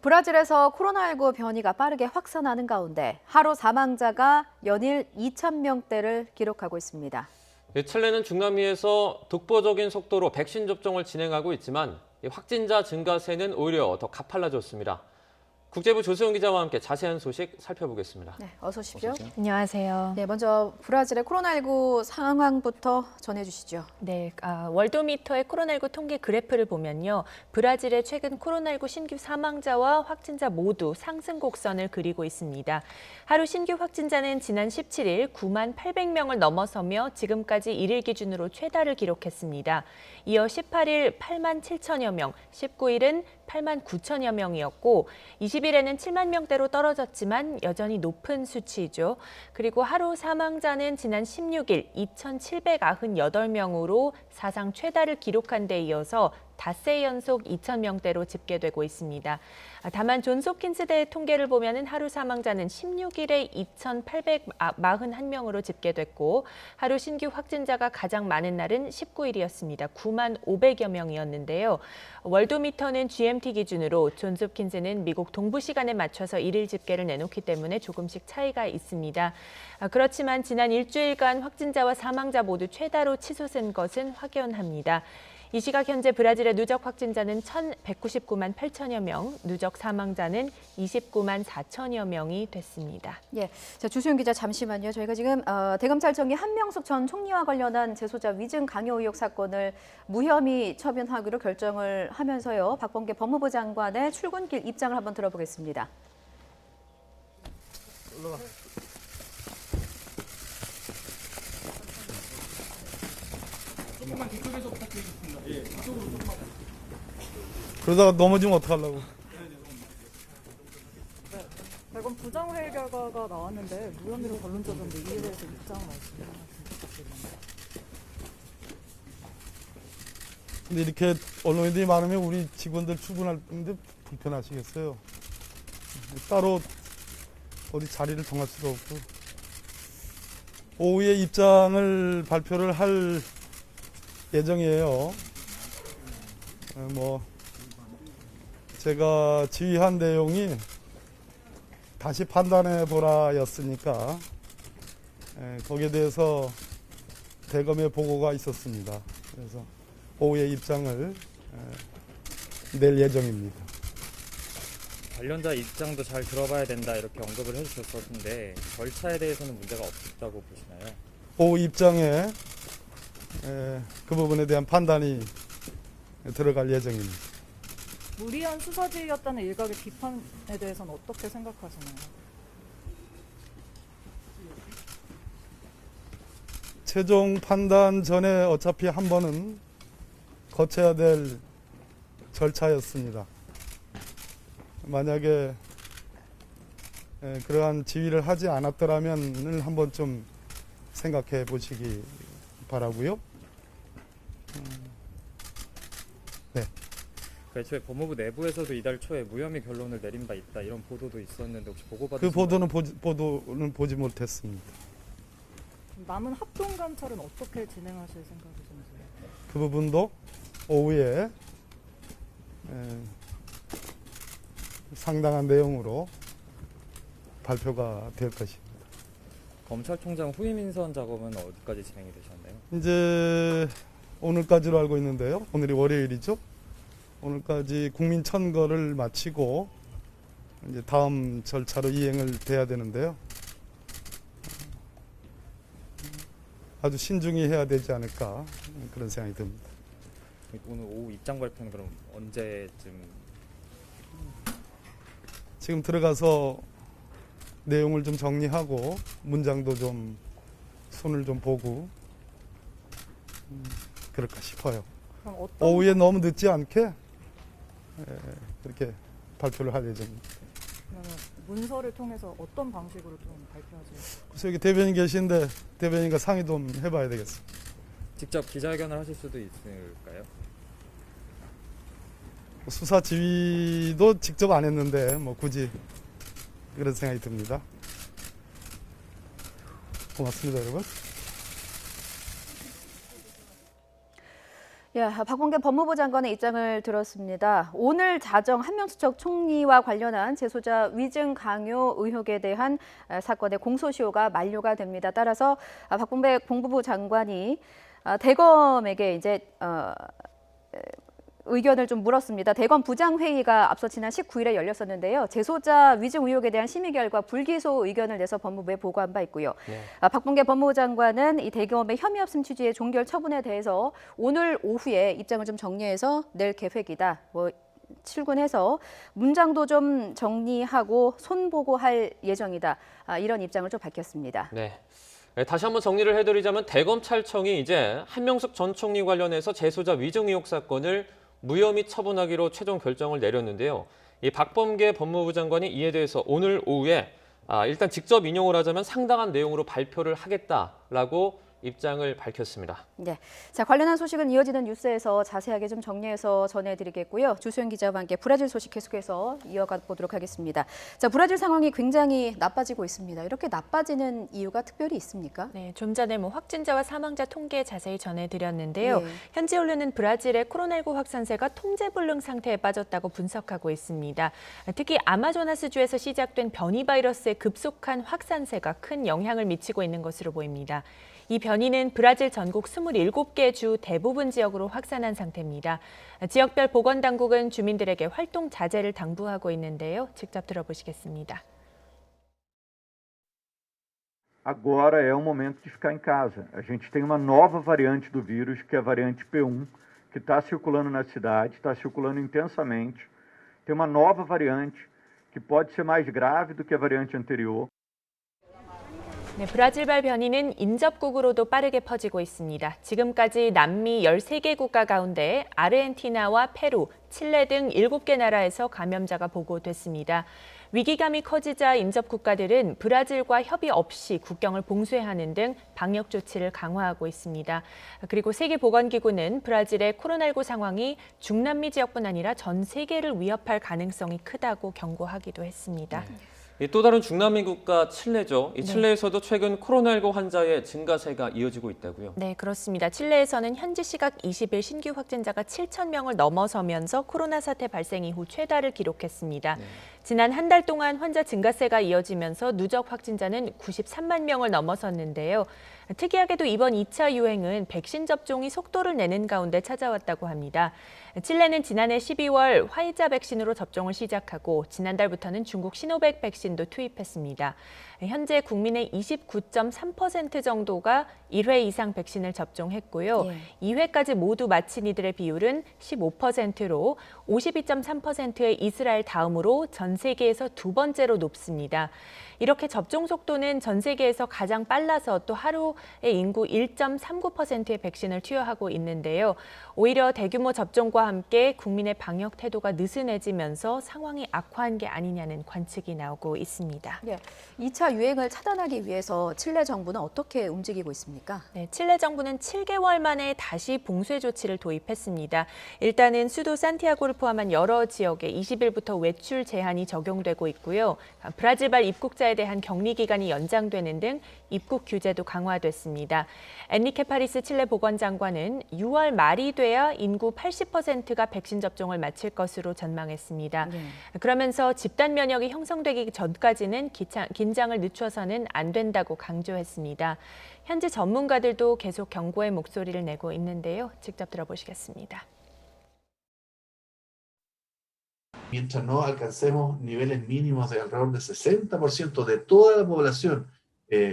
브라질에서 코로나19 변이가 빠르게 확산하는 가운데 하루 사망자가 연일 2,000명대를 기록하고 있습니다. 칠레는 중남미에서 독보적인 속도로 백신 접종을 진행하고 있지만 확진자 증가세는 오히려 더 가팔라졌습니다. 국제부 조세훈 기자와 함께 자세한 소식 살펴보겠습니다. 네, 어서 오십시오. 안녕하세요. 네, 먼저 브라질의 코로나19 상황부터 전해주시죠. 네, 월도미터의 코로나19 통계 그래프를 보면요. 브라질의 최근 코로나19 신규 사망자와 확진자 모두 상승 곡선을 그리고 있습니다. 하루 신규 확진자는 지난 17일 9만 800명을 넘어서며 지금까지 1일 기준으로 최다를 기록했습니다. 이어 18일 8만 7천여 명, 19일은 8만 9천여 명이었고 20일에는 7만 명대로 떨어졌지만 여전히 높은 수치이죠. 그리고 하루 사망자는 지난 16일 2,798명으로 사상 최다를 기록한 데 이어서 닷새 연속 2,000명대로 집계되고 있습니다. 다만 존스홉킨스대 통계를 보면 하루 사망자는 16일에 2,841명으로 집계됐고 하루 신규 확진자가 가장 많은 날은 19일이었습니다. 9만 500여 명이었는데요. 월도미터는 GMT 기준으로 존스홉킨스는 미국 동부 시간에 맞춰서 일일 집계를 내놓기 때문에 조금씩 차이가 있습니다. 그렇지만 지난 일주일간 확진자와 사망자 모두 최다로 치솟은 것은 확연합니다. 이 시각 현재 브라질의 누적 확진자는 1,199만 8천여 명, 누적 사망자는 29만 4천여 명이 됐습니다. 예, 자, 주수영 기자 잠시만요. 저희가 지금 대검찰청이 한명숙 전 총리와 관련한 재소자 위증 강요 의혹 사건을 무혐의 처분하기로 결정을 하면서요. 박범계 법무부 장관의 출근길 입장을 한번 들어보겠습니다. 올라가. 조금만 뒤쪽에서 부탁드리겠습니다. 예, 이쪽으로 조금만. 그러다가 넘어지면 어떡하려고. 네, 대검 부장회의 결과가 나왔는데 무혐의로 결론적인데 이에 대해서 입장 말씀해 주시면 좋겠습니다. 근데 이렇게 언론인들이 많으면 우리 직원들 출근하는데 불편하시겠어요. 따로 어디 자리를 정할 수도 없고. 오후에 입장을 발표를 할 예정이에요. 제가 지휘한 내용이 다시 판단해 보라였으니까 거기에 대해서 대검의 보고가 있었습니다. 그래서 오후에 입장을 낼 예정입니다. 관련자 입장도 잘 들어봐야 된다 이렇게 언급을 해주셨었는데 절차에 대해서는 문제가 없다고 보시나요? 오후 입장에 그 부분에 대한 판단이 들어갈 예정입니다. 무리한 수사지휘였다는 일각의 비판에 대해서는 어떻게 생각하시나요? 최종 판단 전에 어차피 한 번은 거쳐야 될 절차였습니다. 만약에 그러한 지휘를 하지 않았더라면 한번 좀 생각해 보시기 바라고요. 네. 애초에 법무부 내부에서도 이달 초에 무혐의 결론을 내린 바 있다 이런 보도도 있었는데 혹시 보고받으신 그 보도는 보지 못했습니다. 남은 합동 감찰은 어떻게 진행하실 생각이신지? 그 부분도 오후에 상당한 내용으로 발표가 될 것입니다. 검찰총장 후임 인선 작업은 어디까지 진행이 되셨나요? 이제 오늘까지로 알고 있는데요. 오늘이 월요일이죠. 오늘까지 국민 천거를 마치고 이제 다음 절차로 이행을 돼야 되는데요. 아주 신중히 해야 되지 않을까 그런 생각이 듭니다. 오늘 오후 입장 발표는 그럼 언제쯤? 지금 들어가서 내용을 좀 정리하고 문장도 좀 손을 좀 보고 그럴까 싶어요. 그럼 어떤 오후에 너무 늦지 않게 그렇게 발표를 할 예정입니다. 문서를 통해서 어떤 방식으로 좀 발표하세요? 그래서 여기 대변인 계신데 대변인과 상의 좀 해봐야 되겠습니다. 직접 기자회견을 하실 수도 있을까요? 수사 지휘도 직접 안 했는데 굳이 그런 생각이 듭니다. 고맙습니다, 여러분. 예, 박범계 법무부 장관의 입장을 들었습니다. 오늘 자정 한명수석 총리와 관련한 재소자 위증 강요 의혹에 대한 사건의 공소시효가 만료가 됩니다. 따라서 박범계 법무부 장관이 대검에게 이제 의견을 좀 물었습니다. 대검 부장회의가 앞서 지난 19일에 열렸었는데요. 재소자 위증 의혹에 대한 심의 결과 불기소 의견을 내서 법무부에 보고한 바 있고요. 네. 박범계 법무부 장관은 이 대검의 혐의 없음 취지의 종결 처분에 대해서 오늘 오후에 입장을 좀 정리해서 낼 계획이다. 출근해서 문장도 좀 정리하고 손보고할 예정이다. 이런 입장을 좀 밝혔습니다. 네. 다시 한번 정리를 해드리자면 대검찰청이 이제 한명숙 전 총리 관련해서 재소자 위증 의혹 사건을 무혐의 처분하기로 최종 결정을 내렸는데요. 이 박범계 법무부 장관이 이에 대해서 오늘 오후에 일단 직접 인용을 하자면 상당한 내용으로 발표를 하겠다라고 입장을 밝혔습니다. 네, 자 관련한 소식은 이어지는 뉴스에서 자세하게 좀 정리해서 전해드리겠고요. 주수영 기자와 함께 브라질 소식 계속해서 이어가 보도록 하겠습니다. 자, 브라질 상황이 굉장히 나빠지고 있습니다. 이렇게 나빠지는 이유가 특별히 있습니까? 네, 좀 전에 확진자와 사망자 통계 자세히 전해드렸는데요. 네. 현지 언론은 브라질의 코로나19 확산세가 통제불능 상태에 빠졌다고 분석하고 있습니다. 특히 아마조나스주에서 시작된 변이 바이러스의 급속한 확산세가 큰 영향을 미치고 있는 것으로 보입니다. 이 변이는 브라질 전국 27개 주 대부분 지역으로 확산한 상태입니다. 지역별 보건당국은 주민들에게 활동 자제를 당부하고 있는데요. 직접 들어보시겠습니다. Agora é o momento de ficar em casa. A gente tem uma nova variante do vírus, que é a variante P1, que está circulando na cidade, está circulando intensamente. Tem uma nova variante que pode ser mais grave do que a variante anterior. 네, 브라질발 변이는 인접국으로도 빠르게 퍼지고 있습니다. 지금까지 남미 13개 국가 가운데 아르헨티나와 페루, 칠레 등 7개 나라에서 감염자가 보고됐습니다. 위기감이 커지자 인접 국가들은 브라질과 협의 없이 국경을 봉쇄하는 등 방역 조치를 강화하고 있습니다. 그리고 세계보건기구는 브라질의 코로나19 상황이 중남미 지역뿐 아니라 전 세계를 위협할 가능성이 크다고 경고하기도 했습니다. 또 다른 중남미 국가 칠레죠. 이 칠레에서도 최근 코로나19 환자의 증가세가 이어지고 있다고요. 네, 그렇습니다. 칠레에서는 현지 시각 20일 신규 확진자가 7천 명을 넘어서면서 코로나 사태 발생 이후 최다를 기록했습니다. 지난 한 달 동안 환자 증가세가 이어지면서 누적 확진자는 93만 명을 넘어섰는데요. 특이하게도 이번 2차 유행은 백신 접종이 속도를 내는 가운데 찾아왔다고 합니다. 칠레는 지난해 12월 화이자 백신으로 접종을 시작하고 지난달부터는 중국 시노백 백신도 투입했습니다. 현재 국민의 29.3% 정도가 1회 이상 백신을 접종했고요. 2회까지 모두 마친 이들의 비율은 15%로 52.3%의 이스라엘 다음으로 전 세계에서 두 번째로 높습니다. 이렇게 접종 속도는 전 세계에서 가장 빨라서 또 하루에 인구 1.39%의 백신을 투여하고 있는데요. 오히려 대규모 접종과 함께 국민의 방역 태도가 느슨해지면서 상황이 악화한 게 아니냐는 관측이 나오고 있습니다. 네, 2차 유행을 차단하기 위해서 칠레 정부는 어떻게 움직이고 있습니까? 네, 칠레 정부는 7개월 만에 다시 봉쇄 조치를 도입했습니다. 일단은 수도 산티아고를 포함한 여러 지역에 20일부터 외출 제한이 적용되고 있고요. 브라질발 입국자에 대한 격리 기간이 연장되는 등 입국 규제도 강화됐습니다. 엔리케 파리스 칠레 보건장관은 6월 말이 돼야 인구 80%가 백신 접종을 마칠 것으로 전망했습니다. 그러면서 집단 면역이 형성되기 전까지는 긴장을 늦춰서는 안 된다고 강조했습니다. 현지 전문가들도 계속 경고의 목소리를 내고 있는데요. 직접 들어보시겠습니다. Mientras no alcancemos niveles mínimos de alrededor del 60% de toda la población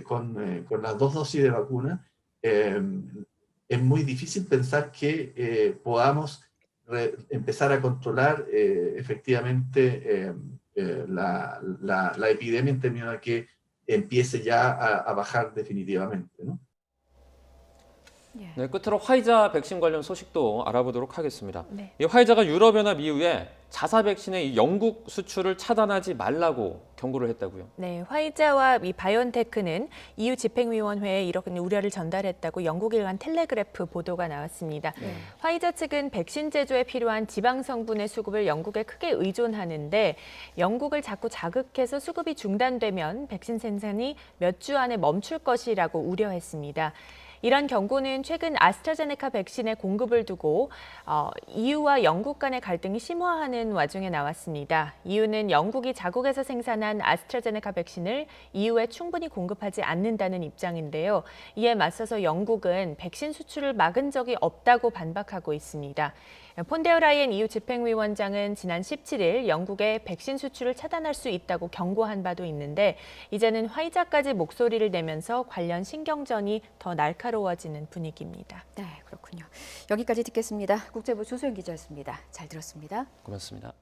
con las dos dosis de vacuna, es muy difícil pensar que podamos empezar a controlar efectivamente la epidemia en términos de que empiece ya a bajar definitivamente, ¿no? 네, 끝으로 화이자 백신 관련 소식도 알아보도록 하겠습니다. 네. 이 화이자가 유럽연합 이후에 자사 백신의 이 영국 수출을 차단하지 말라고 경고를 했다고요. 네, 화이자와 이 바이온테크는 EU 집행위원회에 이런 우려를 전달했다고 영국 일간 텔레그래프 보도가 나왔습니다. 화이자 측은 백신 제조에 필요한 지방 성분의 수급을 영국에 크게 의존하는데 영국을 자꾸 자극해서 수급이 중단되면 백신 생산이 몇 주 안에 멈출 것이라고 우려했습니다. 이런 경고는 최근 아스트라제네카 백신의 공급을 두고 EU와 영국 간의 갈등이 심화하는 와중에 나왔습니다. EU는 영국이 자국에서 생산한 아스트라제네카 백신을 EU에 충분히 공급하지 않는다는 입장인데요. 이에 맞서서 영국은 백신 수출을 막은 적이 없다고 반박하고 있습니다. 폰데어 라이엔 EU 집행위원장은 지난 17일 영국의 백신 수출을 차단할 수 있다고 경고한 바도 있는데 이제는 화이자까지 목소리를 내면서 관련 신경전이 더 날카로워지는 분위기입니다. 네, 그렇군요. 여기까지 듣겠습니다. 국제부 조소영 기자였습니다. 잘 들었습니다. 고맙습니다.